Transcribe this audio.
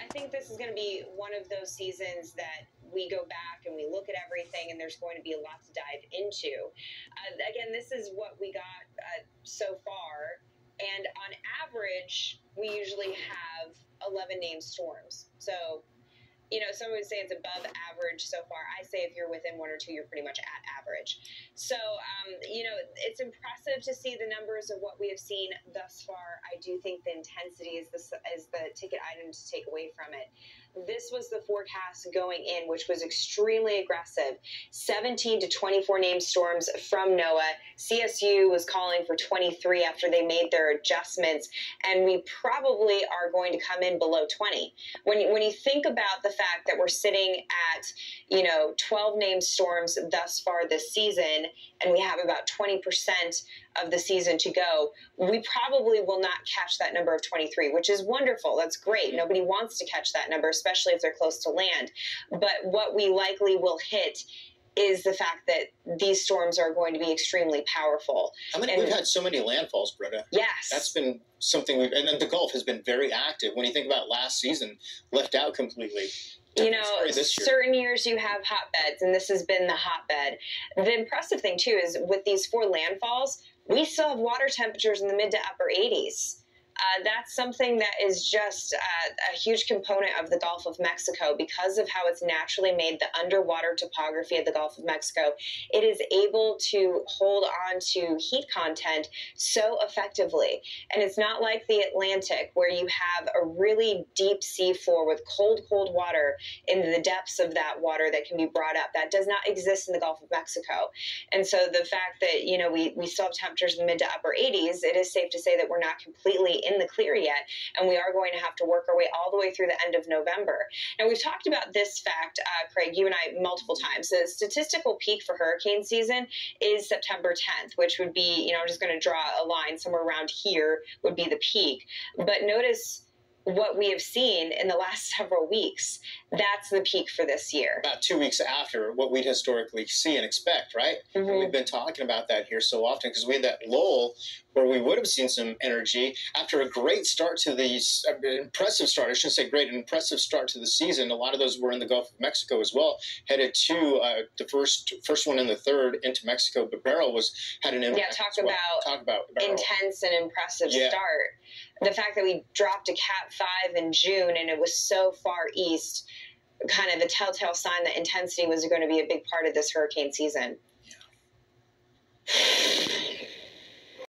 I think this is going to be one of those seasons that we go back and we look at everything, and there's going to be a lot to dive into. Again, this is what we got so far, and on average, we usually have 11 named storms. So, you know, some would say it's above average so far. I say if you're within one or two, you're pretty much at average. So, you know, it's impressive to see the numbers of what we have seen thus far. I do think the intensity is the ticket item to take away from it. This was the forecast going in, which was extremely aggressive. 17 to 24 named storms from NOAA. CSU was calling for 23 after they made their adjustments, and we probably are going to come in below 20. When you think about the fact that we're sitting at, you know, 12 named storms thus far this season, and we have about 20% of the season to go, we probably will not catch that number of 23, which is wonderful. That's great. Nobody wants to catch that number, especially if they're close to land. But what we likely will hit is the fact that these storms are going to be extremely powerful. We've had so many landfalls, Britta. Yes. That's been something and then the Gulf has been very active. When you think about last season, left out completely. You know, certain years you have hotbeds, and this has been the hotbed. The impressive thing, too, is with these 4 landfalls, we still have water temperatures in the mid to upper 80s. That's something that is just a huge component of the Gulf of Mexico because of how it's naturally made, the underwater topography of the Gulf of Mexico. It is able to hold on to heat content so effectively. And it's not like the Atlantic where you have a really deep sea floor with cold, cold water in the depths of that water that can be brought up. That does not exist in the Gulf of Mexico. And so the fact that, you know, we still have temperatures in the mid to upper 80s, it is safe to say that we're not completely in the clear yet, and we are going to have to work our way all the way through the end of November. Now, we've talked about this fact, Craig, you and I, multiple times. The statistical peak for hurricane season is September 10th, which would be, you know, I'm just going to draw a line somewhere around here would be the peak. But notice what we have seen in the last several weeks. That's the peak for this year. About 2 weeks after what we'd historically see and expect, right? Mm-hmm. And we've been talking about that here so often because we had that lull where we would have seen some energy after a great start to the impressive start. I shouldn't say great, an impressive start to the season. A lot of those were in the Gulf of Mexico as well, headed to the first one and the third into Mexico. But Beryl had an impact. Yeah, talk about intense and impressive start. The fact that we dropped a Cat 5 in June and it was so far east, kind of a telltale sign that intensity was going to be a big part of this hurricane season. Yeah.